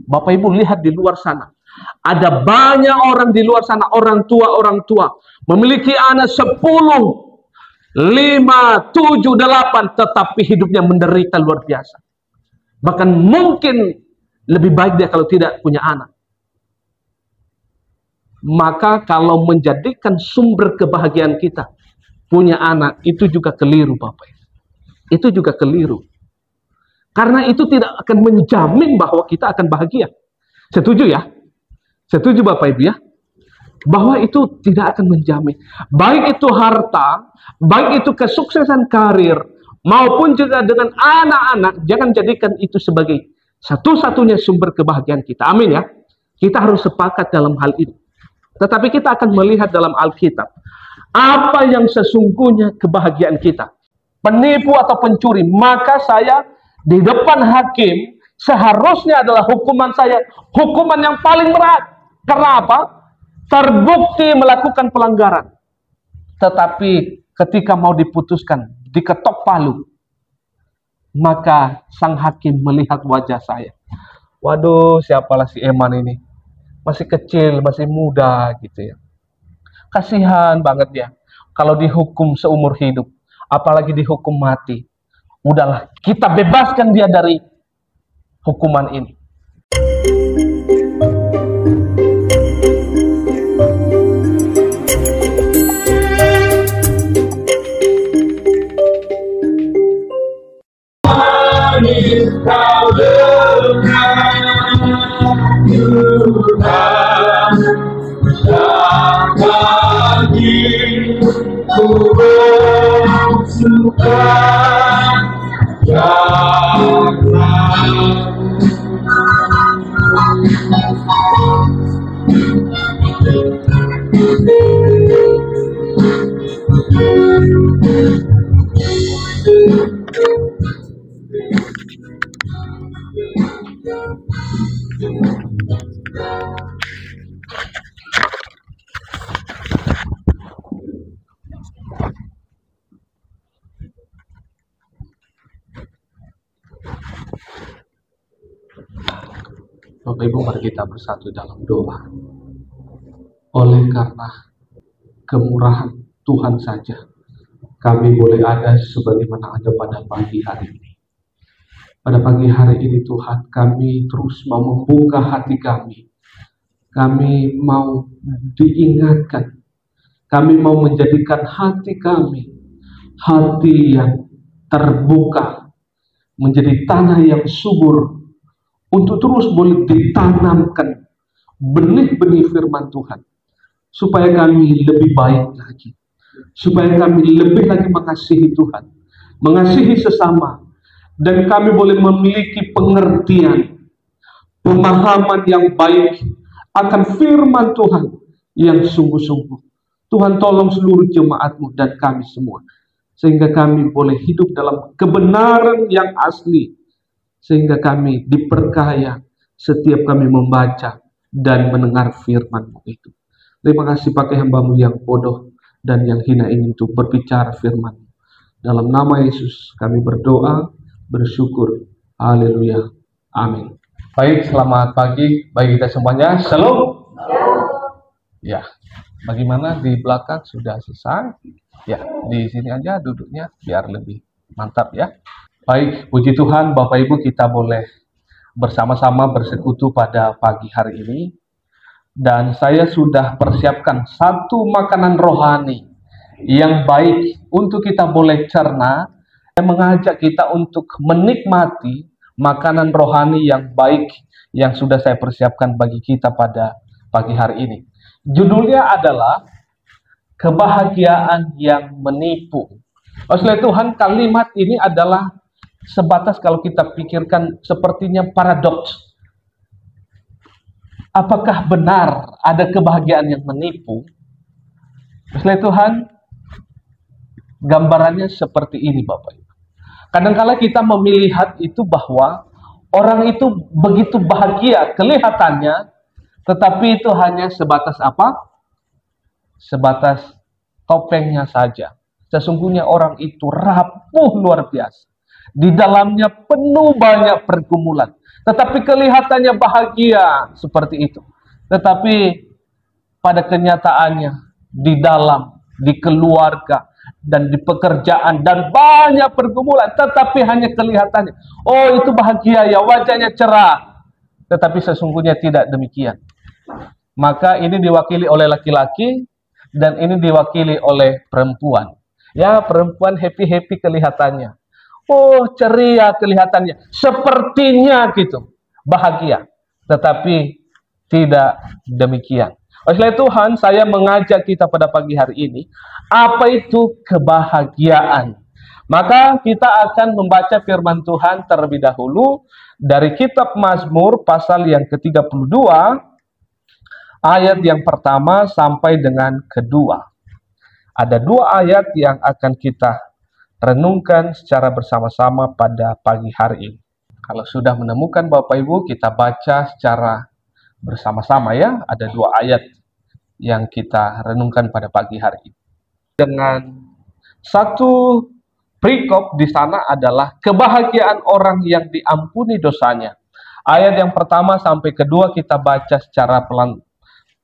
Bapak Ibu lihat di luar sana. Ada banyak orang di luar sana, orang tua, memiliki anak 10, 5, 7, 8, tetapi hidupnya menderita luar biasa. Bahkan mungkin lebih baik dia kalau tidak punya anak. Maka kalau menjadikan sumber kebahagiaan kita punya anak, itu juga keliru Bapak Ibu. Itu juga keliru. Karena itu tidak akan menjamin bahwa kita akan bahagia. Setuju ya? Setuju Bapak Ibu ya? Bahwa itu tidak akan menjamin. Baik itu harta, baik itu kesuksesan karir, maupun juga dengan anak-anak, jangan jadikan itu sebagai satu-satunya sumber kebahagiaan kita. Amin ya? Kita harus sepakat dalam hal ini. Tetapi kita akan melihat dalam Alkitab, apa yang sesungguhnya kebahagiaan kita. Penipu atau pencuri, maka saya di depan hakim, seharusnya adalah hukuman saya, hukuman yang paling berat. Karena apa? Terbukti melakukan pelanggaran. Tetapi ketika mau diputuskan, diketok palu, maka sang hakim melihat wajah saya. Waduh, siapalah si Eman ini? Masih kecil, masih muda gitu ya. Kasihan banget dia. Kalau dihukum seumur hidup, apalagi dihukum mati. Udahlah, kita bebaskan dia dari hukuman ini. Bapak Ibu, mari kita bersatu dalam doa. Oleh karena kemurahan Tuhan saja, kami boleh ada sebagaimana ada pada pagi hari ini. Pada pagi hari ini Tuhan, kami terus mau membuka hati kami. Kami mau diingatkan. Kami mau menjadikan hati kami hati yang terbuka, menjadi tanah yang subur, untuk terus boleh ditanamkan benih-benih firman Tuhan, supaya kami lebih baik lagi, supaya kami lebih lagi mengasihi Tuhan, mengasihi sesama, dan kami boleh memiliki pengertian, pemahaman yang baik akan firman Tuhan yang sungguh-sungguh. Tuhan tolong seluruh jemaat-Mu dan kami semua, sehingga kami boleh hidup dalam kebenaran yang asli, sehingga kami diperkaya setiap kami membaca dan mendengar firman-Mu itu. Terima kasih pakai hamba-Mu yang bodoh dan yang hina ini untuk berbicara firman. Dalam nama Yesus kami berdoa, bersyukur. Haleluya. Amin. Baik, selamat pagi bagi kita semuanya. Shalom. Ya, bagaimana di belakang sudah selesai? Ya, di sini aja duduknya biar lebih mantap ya. Baik, puji Tuhan, Bapak Ibu, kita boleh bersama-sama bersekutu pada pagi hari ini. Dan saya sudah persiapkan satu makanan rohani yang baik untuk kita boleh cerna, dan mengajak kita untuk menikmati makanan rohani yang baik yang sudah saya persiapkan bagi kita pada pagi hari ini. Judulnya adalah kebahagiaan yang menipu. Oleh Tuhan, kalimat ini adalah sebatas kalau kita pikirkan sepertinya paradoks. Apakah benar ada kebahagiaan yang menipu? Oleh Tuhan, gambarannya seperti ini Bapak Ibu. Kadang-kala kita melihat itu bahwa orang itu begitu bahagia kelihatannya, tetapi itu hanya sebatas apa? Sebatas topengnya saja. Sesungguhnya orang itu rapuh luar biasa. Di dalamnya penuh banyak pergumulan. tetapi kelihatannya bahagia seperti itu. Tetapi pada kenyataannya, di dalam, di keluarga, dan di pekerjaan, dan banyak pergumulan, tetapi hanya kelihatannya, oh itu bahagia ya, wajahnya cerah. Tetapi sesungguhnya tidak demikian. Maka ini diwakili oleh laki-laki, dan ini diwakili oleh perempuan. Ya, perempuan happy-happy kelihatannya. Oh, ceria kelihatannya. Sepertinya gitu, bahagia. Tetapi tidak demikian. Oleh Tuhan, saya mengajak kita pada pagi hari ini, apa itu kebahagiaan? Maka kita akan membaca firman Tuhan terlebih dahulu dari kitab Mazmur pasal yang ke-32, ayat yang pertama sampai dengan kedua. Ada dua ayat yang akan kita renungkan secara bersama-sama pada pagi hari ini. Kalau sudah menemukan Bapak Ibu, kita baca secara bersama-sama ya. Ada dua ayat yang kita renungkan pada pagi hari ini. Dengan satu perikop di sana adalah kebahagiaan orang yang diampuni dosanya. Ayat yang pertama sampai kedua kita baca secara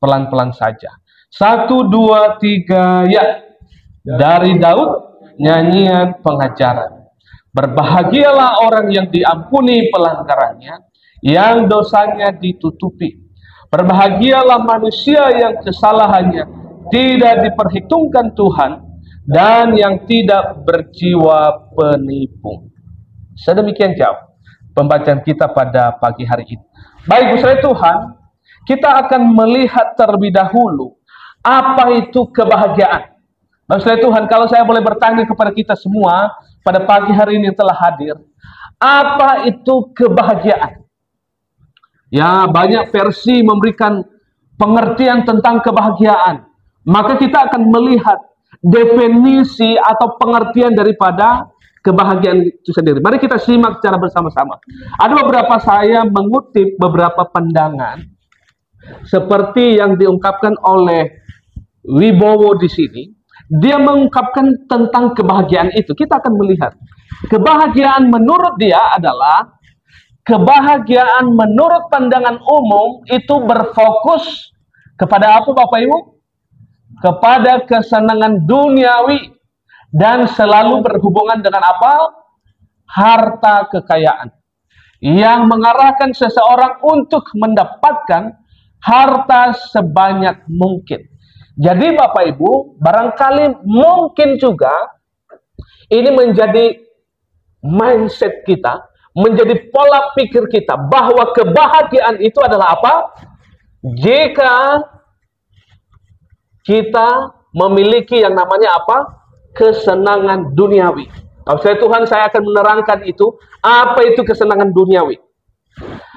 pelan-pelan saja. 1, 2, 3, ya. Dari Daud, nyanyian pengajaran. Berbahagialah orang yang diampuni pelanggarannya, yang dosanya ditutupi. Berbahagialah manusia yang kesalahannya tidak diperhitungkan Tuhan, dan yang tidak berjiwa penipu. Sedemikian jauh pembacaan kita pada pagi hari ini. Baik, saudara Tuhan, kita akan melihat terlebih dahulu apa itu kebahagiaan. Baik, saudara Tuhan, kalau saya boleh bertanya kepada kita semua pada pagi hari ini yang telah hadir, apa itu kebahagiaan? Ya, banyak versi memberikan pengertian tentang kebahagiaan. Maka kita akan melihat definisi atau pengertian daripada kebahagiaan itu sendiri. Mari kita simak secara bersama-sama. Ada beberapa saya mengutip beberapa pandangan seperti yang diungkapkan oleh Wibowo di sini. Dia mengungkapkan tentang kebahagiaan itu. Kita akan melihat. Kebahagiaan menurut dia adalah kebahagiaan menurut pandangan umum itu berfokus kepada apa Bapak Ibu? Kepada kesenangan duniawi dan selalu berhubungan dengan apa? Harta kekayaan. Yang mengarahkan seseorang untuk mendapatkan harta sebanyak mungkin. Jadi Bapak Ibu, barangkali mungkin juga ini menjadi mindset kita, menjadi pola pikir kita bahwa kebahagiaan itu adalah apa? Jika kita memiliki yang namanya apa? Kesenangan duniawi. Kalau saya Tuhan, saya akan menerangkan itu. Apa itu kesenangan duniawi?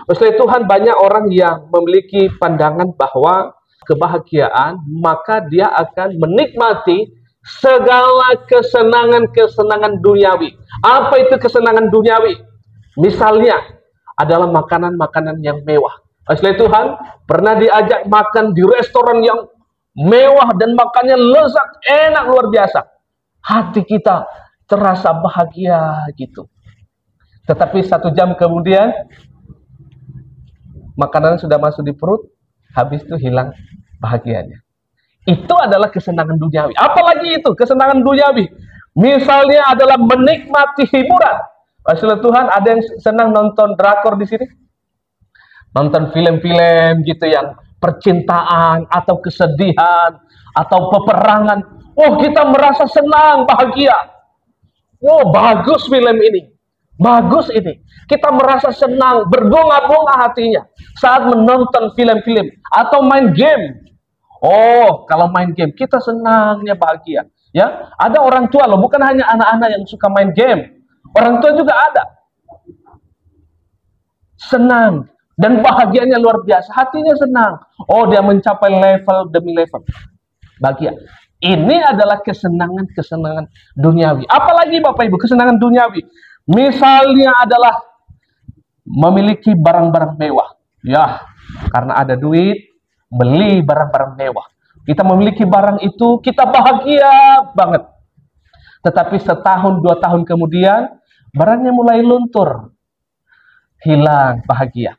Oleh Tuhan, banyak orang yang memiliki pandangan bahwa kebahagiaan, maka dia akan menikmati segala kesenangan-kesenangan duniawi. Apa itu kesenangan duniawi? Misalnya adalah makanan-makanan yang mewah. Oleh Tuhan, pernah diajak makan di restoran yang mewah dan makannya lezat, enak luar biasa. Hati kita terasa bahagia gitu. Tetapi 1 jam kemudian makanan sudah masuk di perut, habis itu hilang bahagianya. Itu adalah kesenangan duniawi. Apalagi itu kesenangan duniawi. Misalnya adalah menikmati hiburan. Maksudnya Tuhan, ada yang senang nonton drakor di sini? Nonton film-film gitu yang percintaan atau kesedihan atau peperangan. Oh, kita merasa senang, bahagia. Oh, bagus film ini. Bagus ini. Kita merasa senang, berbunga-bunga hatinya saat menonton film-film atau main game. Oh, kalau main game kita senangnya bahagia. Ya, ada orang tua loh, bukan hanya anak-anak yang suka main game. Orang tua juga ada. Senang dan bahagianya luar biasa, hatinya senang. Oh, dia mencapai level demi level. Bahagia. Ini adalah kesenangan-kesenangan duniawi. Apalagi Bapak Ibu, kesenangan duniawi. Misalnya adalah memiliki barang-barang mewah. Ya, karena ada duit, beli barang-barang mewah. Kita memiliki barang itu, kita bahagia banget. Tetapi 1 tahun, 2 tahun kemudian, barangnya mulai luntur. hilang bahagia.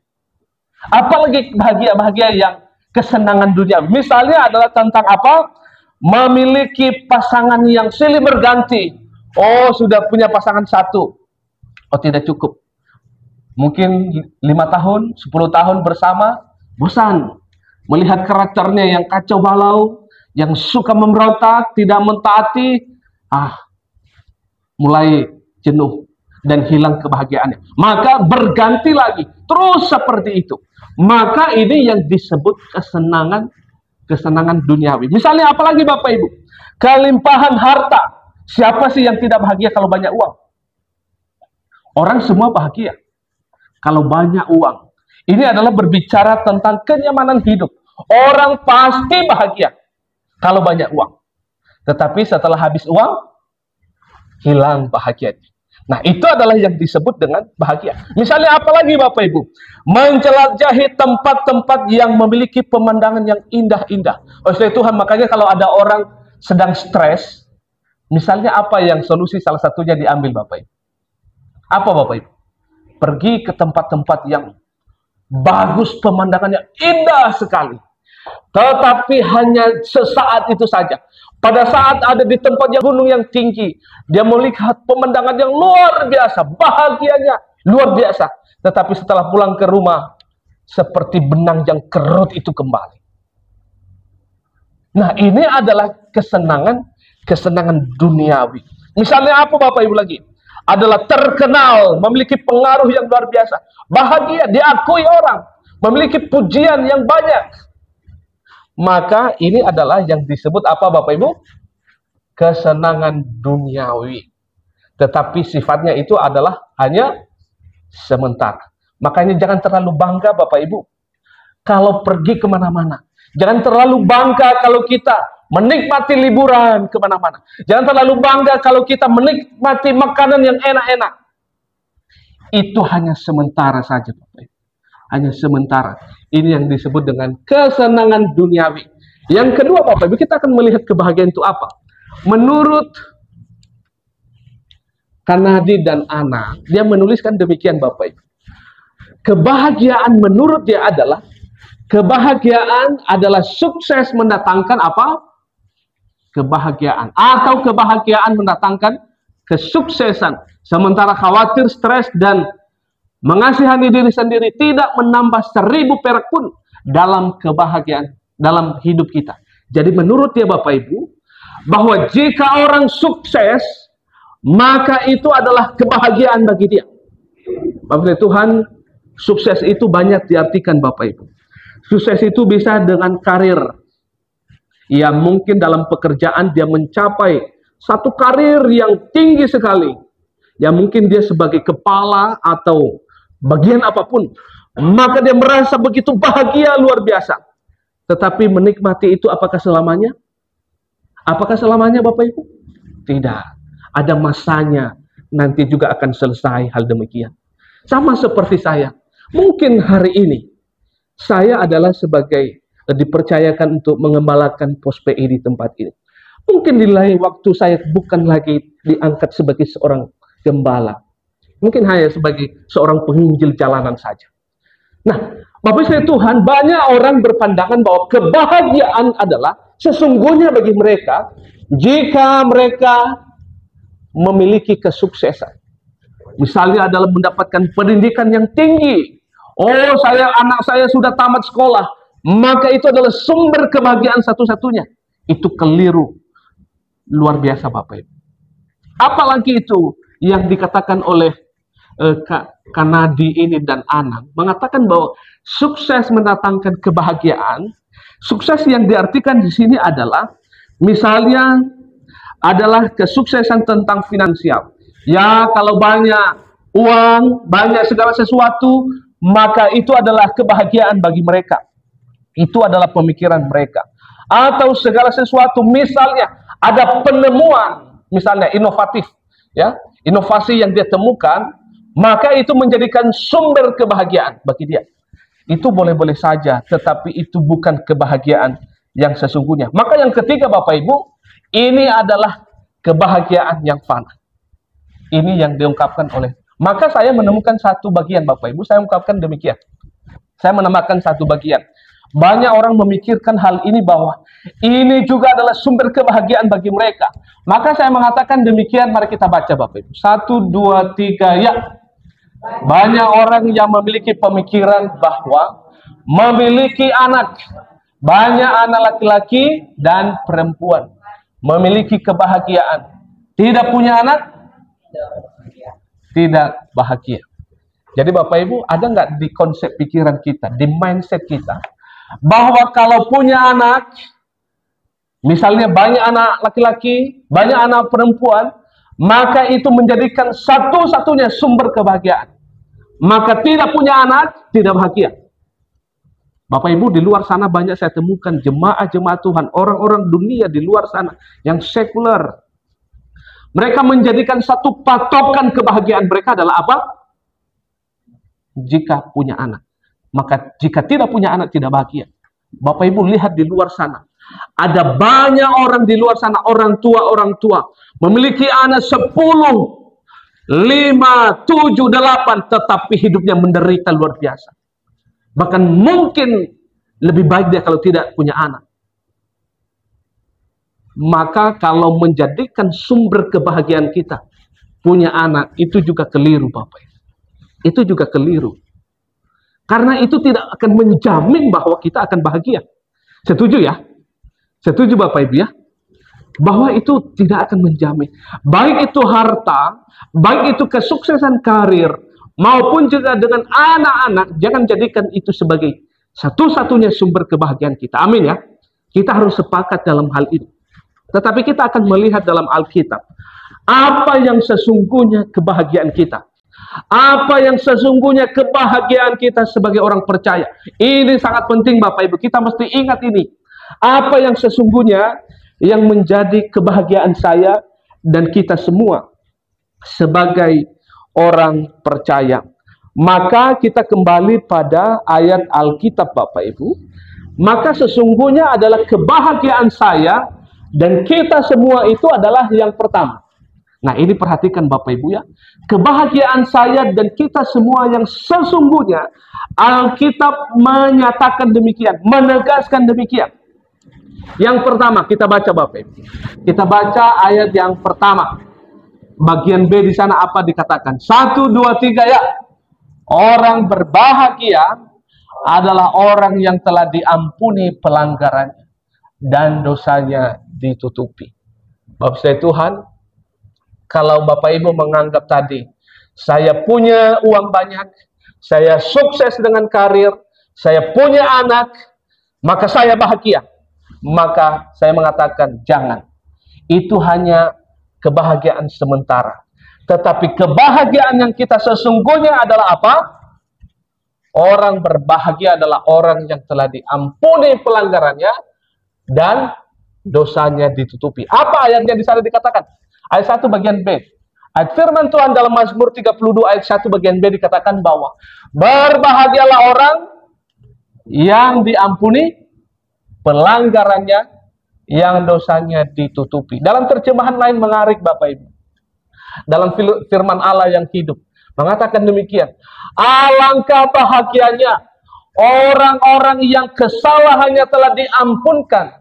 Apalagi bahagia-bahagia yang kesenangan dunia. Misalnya adalah tentang apa? Memiliki pasangan yang silih berganti. Oh, sudah punya pasangan satu. Oh, tidak cukup. Mungkin 5 tahun, 10 tahun bersama, bosan. Melihat karakternya yang kacau balau, yang suka memberontak, tidak mentaati, mulai jenuh dan hilang kebahagiaannya. Maka berganti lagi, terus seperti itu. Maka ini yang disebut kesenangan duniawi. Misalnya apalagi Bapak Ibu? Kelimpahan harta. Siapa sih yang tidak bahagia kalau banyak uang? Orang semua bahagia kalau banyak uang. Ini adalah berbicara tentang kenyamanan hidup. Orang pasti bahagia kalau banyak uang. Tetapi setelah habis uang, hilang bahagianya. Nah, itu adalah yang disebut dengan bahagia. Misalnya apalagi Bapak Ibu? Menjelajahi tempat-tempat yang memiliki pemandangan yang indah-indah. Oleh Tuhan, makanya kalau ada orang sedang stres, misalnya apa yang solusi salah satunya diambil Bapak Ibu? Apa Bapak Ibu? Pergi ke tempat-tempat yang bagus, pemandangannya indah sekali. Tetapi hanya sesaat itu saja. Pada saat ada di tempat yang gunung yang tinggi, dia melihat pemandangan yang luar biasa, bahagianya luar biasa. Tetapi setelah pulang ke rumah, seperti benang yang kerut itu kembali. Nah, ini adalah kesenangan duniawi. Misalnya apa Bapak Ibu lagi? Adalah terkenal, memiliki pengaruh yang luar biasa. Bahagia, diakui orang, memiliki pujian yang banyak. Maka ini adalah yang disebut apa Bapak Ibu? Kesenangan duniawi. Tetapi sifatnya itu adalah hanya sementara. Makanya jangan terlalu bangga Bapak Ibu kalau pergi kemana-mana. Jangan terlalu bangga kalau kita menikmati liburan kemana-mana. Jangan terlalu bangga kalau kita menikmati makanan yang enak-enak. Itu hanya sementara saja Bapak Ibu. Hanya sementara. Ini yang disebut dengan kesenangan duniawi. Yang kedua Bapak Ibu, kita akan melihat kebahagiaan itu apa. Menurut Kanadi dan Ana, dia menuliskan demikian Bapak Ibu. Kebahagiaan menurut dia adalah, kebahagiaan adalah sukses mendatangkan apa? Kebahagiaan. Atau kebahagiaan mendatangkan kesuksesan. Sementara khawatir, stres, dan mengasihani diri sendiri tidak menambah 1000 perak pun dalam kebahagiaan, dalam hidup kita. Jadi menurut dia Bapak Ibu, bahwa jika orang sukses, maka itu adalah kebahagiaan bagi dia. Bapak Tuhan, sukses itu banyak diartikan Bapak Ibu. Sukses itu bisa dengan karir. Ya mungkin dalam pekerjaan dia mencapai satu karir yang tinggi sekali. Ya mungkin dia sebagai kepala atau bagian apapun, maka dia merasa begitu bahagia luar biasa. Tetapi menikmati itu apakah selamanya? Apakah selamanya Bapak Ibu? Tidak. Ada masanya, nanti juga akan selesai hal demikian. Sama seperti saya. Mungkin hari ini saya adalah sebagai dipercayakan untuk mengembalakan pos PI di tempat ini. Mungkin di lain waktu saya bukan lagi diangkat sebagai seorang gembala. Mungkin hanya sebagai seorang penginjil jalanan saja. Nah, Bapak Ibu Tuhan, banyak orang berpandangan bahwa kebahagiaan adalah sesungguhnya bagi mereka jika mereka memiliki kesuksesan. Misalnya adalah mendapatkan pendidikan yang tinggi. Oh, anak saya sudah tamat sekolah, maka itu adalah sumber kebahagiaan satu-satunya. Itu keliru. Luar biasa Bapak Ibu. Apalagi itu yang dikatakan oleh Kanadi ini dan Anang, mengatakan bahwa sukses mendatangkan kebahagiaan. Sukses yang diartikan di sini adalah misalnya adalah kesuksesan tentang finansial. Ya, kalau banyak uang, banyak segala sesuatu, maka itu adalah kebahagiaan bagi mereka. Itu adalah pemikiran mereka. Atau segala sesuatu, misalnya ada penemuan, misalnya inovatif, ya, inovasi yang dia temukan, maka itu menjadikan sumber kebahagiaan bagi dia. Itu boleh-boleh saja, tetapi itu bukan kebahagiaan yang sesungguhnya. Maka yang ketiga Bapak Ibu, ini adalah kebahagiaan yang fana. Ini yang diungkapkan oleh Maka saya menemukan satu bagian, Bapak Ibu, saya ungkapkan demikian. Saya menambahkan satu bagian. Banyak orang memikirkan hal ini bahwa ini juga adalah sumber kebahagiaan bagi mereka. Maka saya mengatakan demikian, mari kita baca Bapak Ibu. 1, 2, 3, ya. Banyak orang yang memiliki pemikiran bahwa memiliki anak, banyak anak laki-laki dan perempuan, memiliki kebahagiaan. Tidak punya anak, tidak bahagia. Jadi Bapak Ibu, ada nggak di konsep pikiran kita, di mindset kita, bahwa kalau punya anak, misalnya banyak anak laki-laki, banyak anak perempuan, maka itu menjadikan satu-satunya sumber kebahagiaan. Maka tidak punya anak, tidak bahagia. Bapak Ibu, di luar sana banyak saya temukan jemaah-jemaah Tuhan, orang-orang dunia di luar sana yang sekuler. Mereka menjadikan satu patokan kebahagiaan mereka adalah apa? Jika punya anak. Maka jika tidak punya anak, tidak bahagia. Bapak Ibu lihat di luar sana. Ada banyak orang di luar sana, orang tua, memiliki anak 10, 5, 7, 8, tetapi hidupnya menderita luar biasa. Bahkan mungkin lebih baik dia kalau tidak punya anak. Maka kalau menjadikan sumber kebahagiaan kita punya anak, itu juga keliru Bapak. Itu juga keliru. Karena itu tidak akan menjamin bahwa kita akan bahagia. Setuju ya? Setuju Bapak Ibu ya? Bahwa itu tidak akan menjamin. Baik itu harta, baik itu kesuksesan karir, maupun juga dengan anak-anak, jangan jadikan itu sebagai satu-satunya sumber kebahagiaan kita. Amin ya. Kita harus sepakat dalam hal ini. Tetapi kita akan melihat dalam Alkitab, apa yang sesungguhnya kebahagiaan kita. Apa yang sesungguhnya kebahagiaan kita sebagai orang percaya. Ini sangat penting Bapak Ibu, kita mesti ingat ini. Apa yang sesungguhnya yang menjadi kebahagiaan saya dan kita semua sebagai orang percaya. Maka kita kembali pada ayat Alkitab Bapak Ibu. Maka sesungguhnya adalah kebahagiaan saya dan kita semua itu adalah yang pertama. Nah ini perhatikan Bapak Ibu ya. Kebahagiaan saya dan kita semua yang sesungguhnya, Alkitab menyatakan demikian, menegaskan demikian. Yang pertama kita baca Bapak Ibu. Kita baca ayat yang pertama. Bagian B di sana apa dikatakan? 1, 2, 3 ya. Orang berbahagia adalah orang yang telah diampuni pelanggarannya dan dosanya ditutupi. Bapak saya Tuhan, kalau Bapak Ibu menganggap tadi, saya punya uang banyak, saya sukses dengan karir, saya punya anak, maka saya bahagia. Maka saya mengatakan, jangan. Itu hanya kebahagiaan sementara. Tetapi kebahagiaan yang kita sesungguhnya adalah apa? Orang berbahagia adalah orang yang telah diampuni pelanggarannya dan dosanya ditutupi. Apa ayatnya di sana dikatakan? Ayat 1 bagian B. Ayat firman Tuhan dalam Mazmur 32 ayat 1 bagian B dikatakan bahwa berbahagialah orang yang diampuni pelanggarannya, yang dosanya ditutupi. Dalam terjemahan lain menarik Bapak Ibu. Dalam firman Allah yang hidup mengatakan demikian. Alangkah bahagianya orang-orang yang kesalahannya telah diampunkan.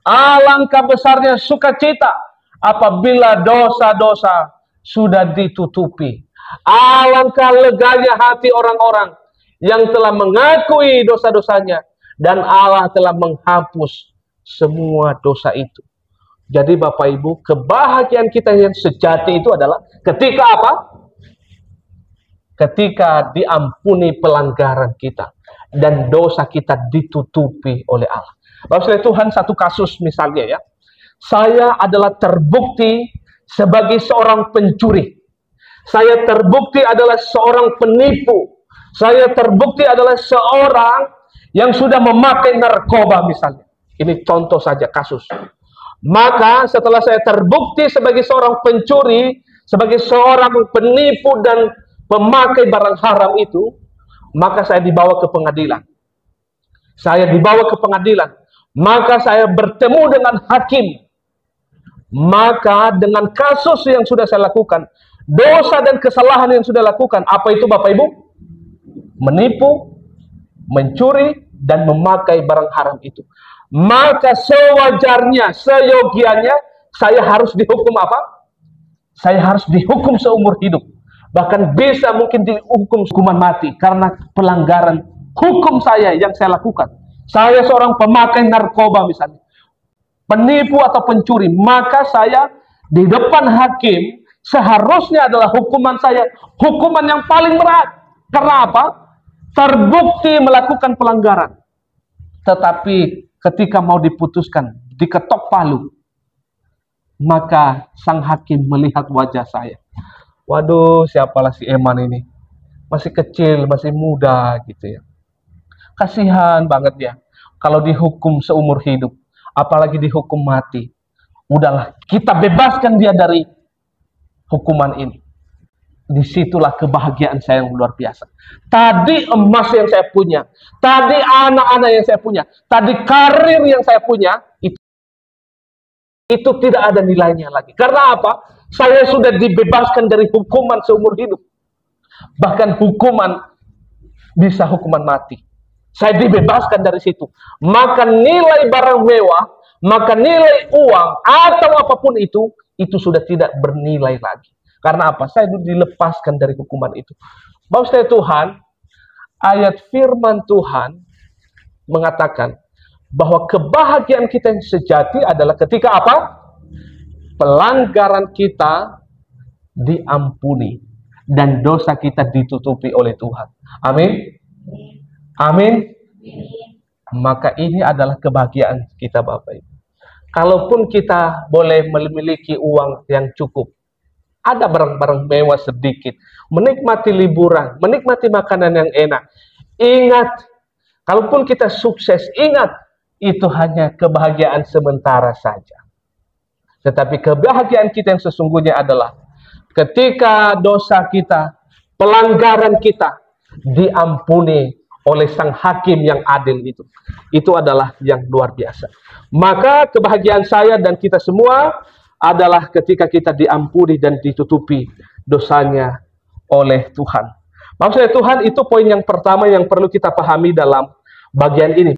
Alangkah besarnya sukacita apabila dosa-dosa sudah ditutupi. Alangkah leganya hati orang-orang yang telah mengakui dosa-dosanya dan Allah telah menghapus semua dosa itu. Jadi Bapak Ibu, kebahagiaan kita yang sejati itu adalah ketika apa? Ketika diampuni pelanggaran kita dan dosa kita ditutupi oleh Allah. Bapak Tuhan, satu kasus misalnya ya. Saya adalah terbukti sebagai seorang pencuri. Saya terbukti adalah seorang penipu. Saya terbukti adalah seorang yang sudah memakai narkoba misalnya. Ini contoh saja kasus. Maka setelah saya terbukti sebagai seorang pencuri, sebagai seorang penipu dan pemakai barang haram itu, maka saya dibawa ke pengadilan. Saya dibawa ke pengadilan. Maka saya bertemu dengan hakim. Maka dengan kasus yang sudah saya lakukan, dosa dan kesalahan yang sudah lakukan. Apa itu Bapak Ibu? Menipu, mencuri, dan memakai barang haram itu. Maka sewajarnya, seyogianya, saya harus dihukum apa? Saya harus dihukum seumur hidup. Bahkan bisa mungkin dihukum hukuman mati karena pelanggaran hukum saya yang saya lakukan. Saya seorang pemakai narkoba misalnya, penipu atau pencuri, maka saya di depan hakim seharusnya adalah hukuman saya hukuman yang paling berat. Karena apa? Terbukti melakukan pelanggaran. Tetapi ketika mau diputuskan, diketok palu, maka sang hakim melihat wajah saya. Waduh, siapalah si Eman ini? Masih kecil, masih muda gitu ya. Kasihan banget ya. Kalau dihukum seumur hidup, apalagi dihukum mati. Udahlah, kita bebaskan dia dari hukuman ini. Disitulah kebahagiaan saya yang luar biasa. Tadi emas yang saya punya, tadi anak-anak yang saya punya, tadi karir yang saya punya, itu tidak ada nilainya lagi. Karena apa? Saya sudah dibebaskan dari hukuman seumur hidup. Bahkan hukuman, bisa hukuman mati. Saya dibebaskan dari situ. Maka nilai barang mewah, maka nilai uang, atau apapun itu sudah tidak bernilai lagi. Karena apa? Saya dilepaskan dari hukuman itu. Bapak sekalian Tuhan, ayat firman Tuhan mengatakan bahwa kebahagiaan kita yang sejati adalah ketika apa? Pelanggaran kita diampuni dan dosa kita ditutupi oleh Tuhan. Amin. Amin. Maka ini adalah kebahagiaan kita Bapak Ibu. Kalaupun kita boleh memiliki uang yang cukup, ada barang-barang mewah sedikit, menikmati liburan, menikmati makanan yang enak, ingat, kalaupun kita sukses, ingat, itu hanya kebahagiaan sementara saja. Tetapi kebahagiaan kita yang sesungguhnya adalah ketika dosa kita, pelanggaran kita diampuni oleh sang hakim yang adil itu. Itu adalah yang luar biasa. Maka kebahagiaan saya dan kita semua adalah ketika kita diampuni dan ditutupi dosanya oleh Tuhan. Maksudnya Tuhan, itu poin yang pertama yang perlu kita pahami dalam bagian ini.